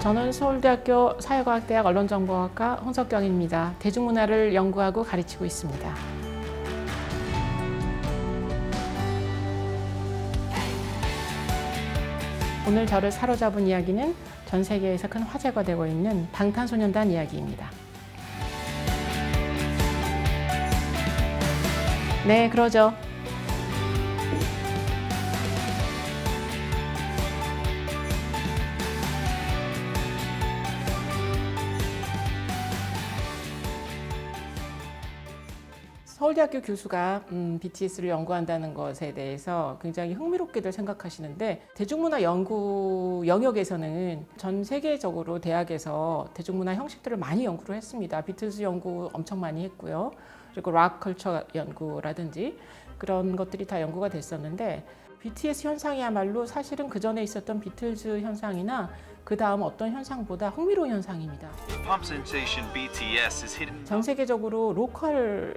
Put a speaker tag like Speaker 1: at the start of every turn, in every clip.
Speaker 1: 저는 서울대학교 사회과학대학 언론정보학과 홍석경입니다. 대중문화를 연구하고 가르치고 있습니다. 오늘 저를 사로잡은 이야기는 전 세계에서 큰 화제가 되고 있는 방탄소년단 이야기입니다. 네, 그러죠. 서울대학교 교수가 BTS를 연구한다는 것에 대해서 굉장히 흥미롭게들 생각하시는데, 대중문화 연구 영역에서는 전 세계적으로 대학에서 대중문화 형식들을 많이 연구를 했습니다. 비틀즈 연구 엄청 많이 했고요. 그리고 락 컬처 연구라든지 그런 것들이 다 연구가 됐었는데, BTS 현상이야말로 사실은그 전에 있었던 비틀즈 현상이나 그 다음 어떤 현상보다 흥미로운 현상입니다. 전 세계적으로 로컬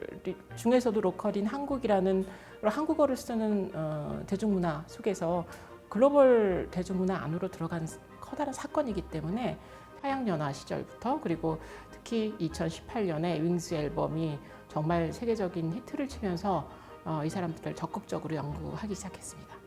Speaker 1: 중에서도 로컬인 한국이라는 한국어를 쓰는 대중문화 속에서 글로벌 대중문화 안으로 들어간 커다란 사건이기 때문에 화양연화 시절부터, 그리고 특히 2018년에 윙즈 앨범이 정말 세계적인 히트를 치면서 이 사람들을 적극적으로 연구하기 시작했습니다.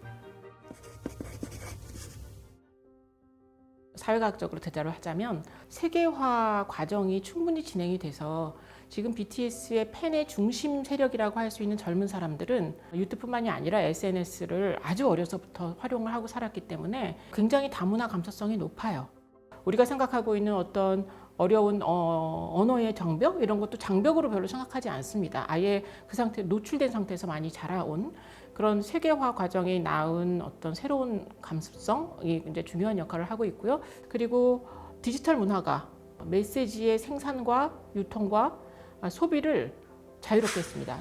Speaker 1: 사회과학적으로 대답을 하자면, 세계화 과정이 충분히 진행이 돼서 지금 BTS의 팬의 중심 세력이라고 할 수 있는 젊은 사람들은 유튜브뿐만이 아니라 SNS를 아주 어려서부터 활용을 하고 살았기 때문에 굉장히 다문화 감수성이 높아요. 우리가 생각하고 있는 어떤 어려운 언어의 장벽, 이런 것도 장벽으로 별로 생각하지 않습니다. 아예 그 상태, 노출된 상태에서 많이 자라온 그런 세계화 과정에 낳은 어떤 새로운 감수성이 이제 중요한 역할을 하고 있고요. 그리고 디지털 문화가 메시지의 생산과 유통과 소비를 자유롭게 했습니다.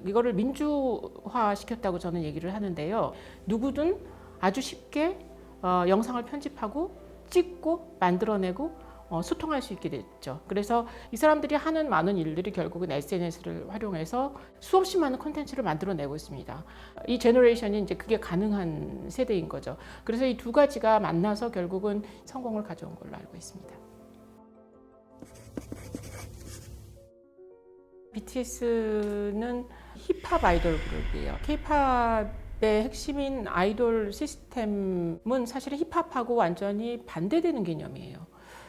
Speaker 1: 이거를 민주화 시켰다고 저는 얘기를 하는데요. 누구든 아주 쉽게 영상을 편집하고 찍고 만들어내고 소통할 수 있게 됐죠. 그래서 이 사람들이 하는 많은 일들이 결국은 SNS를 활용해서 수없이 많은 콘텐츠를 만들어내고 있습니다. 이 제너레이션이 이제 그게 가능한 세대인 거죠. 그래서 이 두 가지가 만나서 결국은 성공을 가져온 걸로 알고 있습니다. BTS는 힙합 아이돌 그룹이에요. K-팝의 핵심인 아이돌 시스템은 사실은 힙합하고 완전히 반대되는 개념이에요.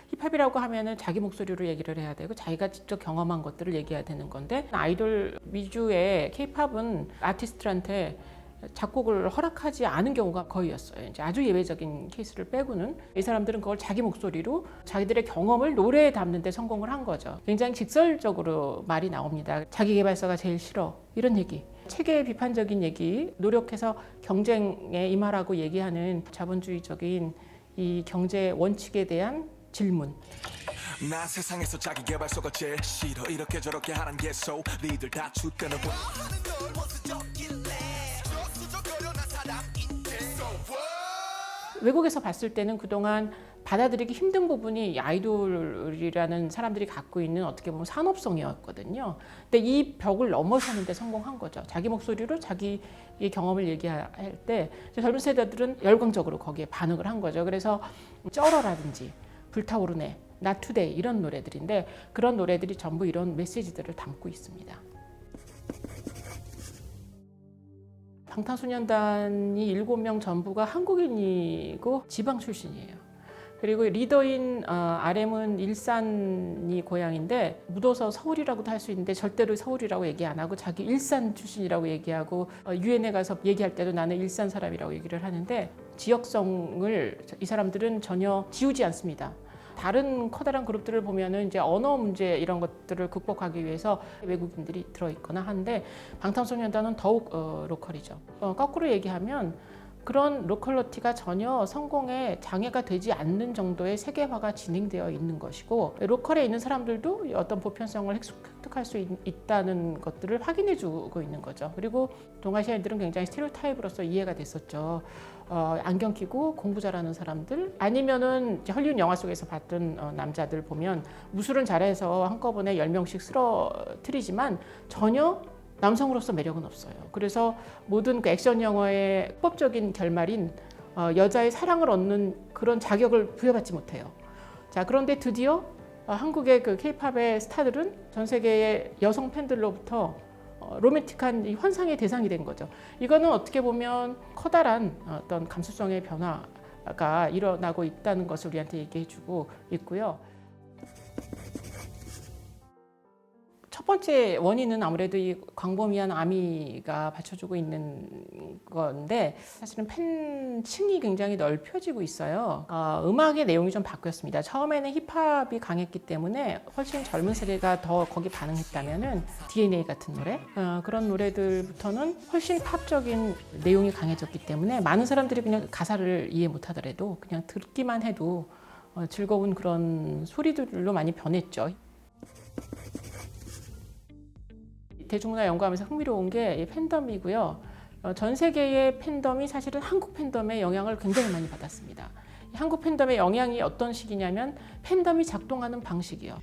Speaker 1: 힙합이라고 하면은 자기 목소리로 얘기를 해야 되고 자기가 직접 경험한 것들을 얘기해야 되는 건데, 아이돌 위주의 K-팝은 아티스트한테 작곡을 허락하지 않은 경우가 거의였어요. 이제 아주 예외적인 케이스를 빼고는 이 사람들은 그걸 자기 목소리로 자기들의 경험을 노래에 담는 데 성공을 한 거죠. 굉장히 직설적으로 말이 나옵니다. 자기 개발서가 제일 싫어, 이런 얘기. 체계 비판적인 얘기, 노력해서 경쟁에 임하라고 얘기하는 자본주의적인 이 경제 원칙에 대한 질문.
Speaker 2: 난 세상에서 자기 개발서가 제일 싫어, 이렇게 저렇게 하란 개소 니들 다 죽대는
Speaker 1: 외국에서 봤을 때는 그동안 받아들이기 힘든 부분이 아이돌이라는 사람들이 갖고 있는 어떻게 보면 산업성이었거든요. 근데 이 벽을 넘어서는 데 성공한 거죠. 자기 목소리로 자기의 경험을 얘기할 때 젊은 세대들은 열광적으로 거기에 반응을 한 거죠. 그래서 쩔어라든지 불타오르네, Not Today, 이런 노래들인데, 그런 노래들이 전부 이런 메시지들을 담고 있습니다. 방탄소년단이 7명 전부가 한국인이고 지방 출신이에요. 그리고 리더인 RM은 일산이 고향인데, 묻어서 서울이라고도 할 수 있는데 절대로 서울이라고 얘기 안 하고 자기 일산 출신이라고 얘기하고, 유엔에 가서 얘기할 때도 나는 일산 사람이라고 얘기를 하는데, 지역성을 이 사람들은 전혀 지우지 않습니다. 다른 커다란 그룹들을 보면은 이제 언어 문제 이런 것들을 극복하기 위해서 외국인들이 들어있거나 하는데, 방탄소년단은 더욱 로컬이죠. 거꾸로 얘기하면 그런 로컬러티가 전혀 성공에 장애가 되지 않는 정도의 세계화가 진행되어 있는 것이고, 로컬에 있는 사람들도 어떤 보편성을 획득할 수 있다는 것들을 확인해 주고 있는 거죠. 그리고 동아시아인들은 굉장히 스테레오타입으로서 이해가 됐었죠. 안경 끼고 공부 잘하는 사람들, 아니면은 헐리우드 영화 속에서 봤던 남자들 보면 무술은 잘해서 한꺼번에 10명씩 쓰러뜨리지만 전혀 남성으로서 매력은 없어요. 그래서 모든 그 액션 영화의 합법적인 결말인 여자의 사랑을 얻는 그런 자격을 부여받지 못해요. 자, 그런데 드디어 한국의 그 K-팝의 스타들은 전 세계의 여성 팬들로부터 로맨틱한 이 환상의 대상이 된 거죠. 이거는 어떻게 보면 커다란 어떤 감수성의 변화가 일어나고 있다는 것을 우리한테 얘기해주고 있고요. 첫 번째 원인은 아무래도 이 광범위한 아미가 받쳐주고 있는 건데 사실은 팬층이 굉장히 넓혀지고 있어요. 음악의 내용이 좀 바뀌었습니다. 처음에는 힙합이 강했기 때문에 훨씬 젊은 세대가 더 거기 반응했다면은 DNA 같은 노래 그런 노래들부터는 훨씬 팝적인 내용이 강해졌기 때문에 많은 사람들이 그냥 가사를 이해 못하더라도 그냥 듣기만 해도 즐거운 그런 소리들로 많이 변했죠. 대중문화 연구하면서 흥미로운 게 이 팬덤이고요. 전 세계의 팬덤이 사실은 한국 팬덤의 영향을 굉장히 많이 받았습니다. 한국 팬덤의 영향이 어떤 식이냐면 팬덤이 작동하는 방식이요.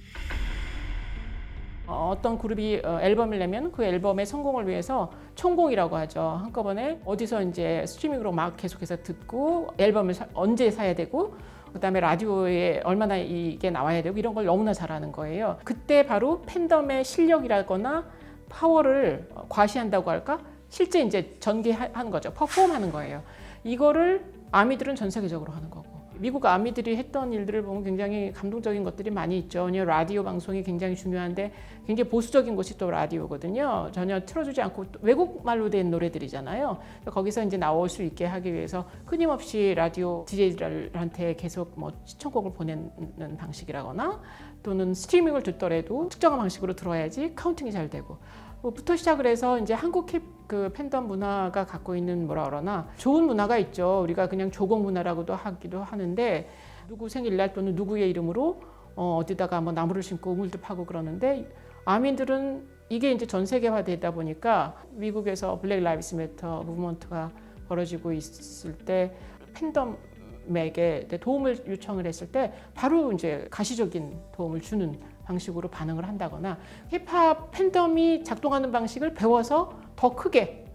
Speaker 1: 어떤 그룹이 앨범을 내면 그 앨범의 성공을 위해서 총공이라고 하죠. 한꺼번에 어디서 이제 스트리밍으로 막 계속해서 듣고 앨범을 언제 사야 되고 그다음에 라디오에 얼마나 이게 나와야 되고 이런 걸 너무나 잘하는 거예요. 그때 바로 팬덤의 실력이라거나 파워를 과시한다고 할까? 실제 이제 전개하는 거죠. 퍼폼하는 거예요. 이거를 아미들은 전 세계적으로 하는 거고. 미국 아미들이 했던 일들을 보면 굉장히 감동적인 것들이 많이 있죠. 라디오 방송이 굉장히 중요한데 굉장히 보수적인 곳이 또 라디오거든요. 전혀 틀어주지 않고 외국말로 된 노래들이잖아요. 거기서 이제 나올 수 있게 하기 위해서 끊임없이 라디오 DJ들한테 계속 뭐 시청곡을 보내는 방식이라거나 또는 스트리밍을 듣더라도 특정한 방식으로 들어야지 카운팅이 잘 되고 부터 시작을 해서 이제 한국 그 팬덤 문화가 갖고 있는 뭐라 그러나 좋은 문화가 있죠. 우리가 그냥 조공 문화라고도 하기도 하는데 누구 생일날 또는 누구의 이름으로 어디다가 뭐 나무를 심고 우물도 파고 그러는데 아민들은 이게 이제 전 세계화되다 보니까 미국에서 블랙 라이브스 매터 무브먼트가 벌어지고 있을 때 팬덤에게 도움을 요청을 했을 때 바로 이제 가시적인 도움을 주는 방식으로 반응을 한다거나 힙합 팬덤이 작동하는 방식을 배워서 더 크게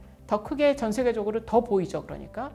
Speaker 1: 전 세계적으로 더 보이죠. 그러니까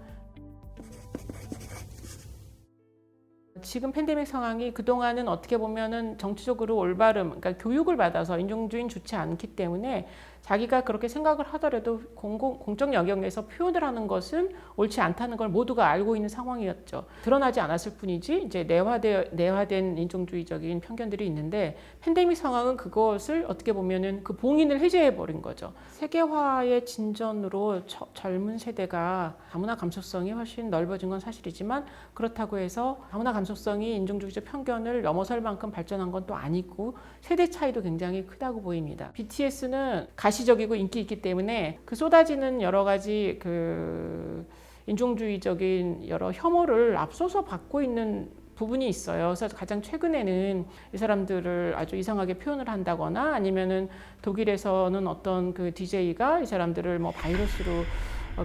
Speaker 1: 지금 팬데믹 상황이 그동안은 어떻게 보면은 정치적으로 올바름, 그러니까 교육을 받아서 인종주의는 좋지 않기 때문에 자기가 그렇게 생각을 하더라도 공적 영역에서 표현을 하는 것은 옳지 않다는 걸 모두가 알고 있는 상황이었죠. 드러나지 않았을 뿐이지 이제 내화된 인종주의적인 편견들이 있는데 팬데믹 상황은 그것을 어떻게 보면은 그 봉인을 해제해 버린 거죠. 세계화의 진전으로 젊은 세대가 다문화 감수성이 훨씬 넓어진 건 사실이지만 그렇다고 해서 다문화 감수성이 인종주의적 편견을 넘어설 만큼 발전한 건 또 아니고 세대 차이도 굉장히 크다고 보입니다. BTS는 가시적이고 인기 있기 때문에 그 쏟아지는 여러 가지 그 인종주의적인 여러 혐오를 앞서서 받고 있는 부분이 있어요. 그래서 가장 최근에는 이 사람들을 아주 이상하게 표현을 한다거나 아니면은 독일에서는 어떤 그 DJ가 이 사람들을 뭐 바이러스로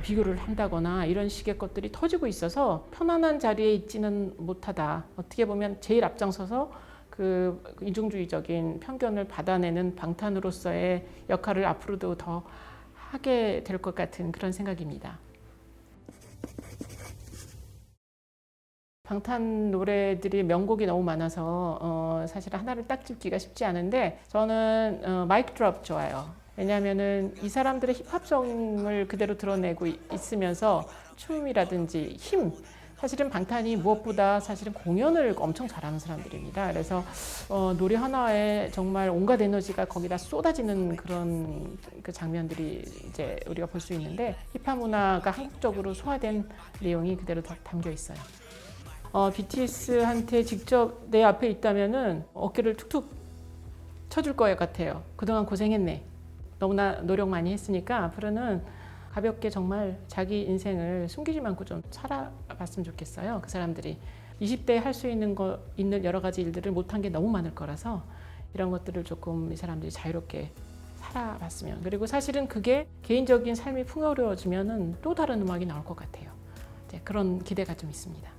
Speaker 1: 비교를 한다거나 이런 식의 것들이 터지고 있어서 편안한 자리에 있지는 못하다. 어떻게 보면 제일 앞장서서 그 인종주의적인 편견을 받아내는 방탄으로서의 역할을 앞으로도 더 하게 될 것 같은 그런 생각입니다. 방탄 노래들이 명곡이 너무 많아서 사실 하나를 딱 짚기가 쉽지 않은데 저는 마이크 드롭 좋아요. 왜냐하면은 이 사람들의 힙합성을 그대로 드러내고 있으면서 춤이라든지 힘 사실은 방탄이 무엇보다 사실은 공연을 엄청 잘하는 사람들입니다. 그래서 노래 하나에 정말 온갖 에너지가 거기다 쏟아지는 그런 그 장면들이 이제 우리가 볼 수 있는데 힙합 문화가 한국적으로 소화된 내용이 그대로 담겨 있어요. BTS한테 직접 내 앞에 있다면은 어깨를 툭툭 쳐줄 것 같아요. 그동안 고생했네. 너무나 노력 많이 했으니까 앞으로는 가볍게 정말 자기 인생을 숨기지 않고 좀 살아봤으면 좋겠어요. 그 사람들이 20대에 할 수 있는 여러 가지 일들을 못한 게 너무 많을 거라서 이런 것들을 조금 이 사람들이 자유롭게 살아봤으면 그리고 사실은 그게 개인적인 삶이 풍요로워지면은 또 다른 음악이 나올 것 같아요. 그런 기대가 좀 있습니다.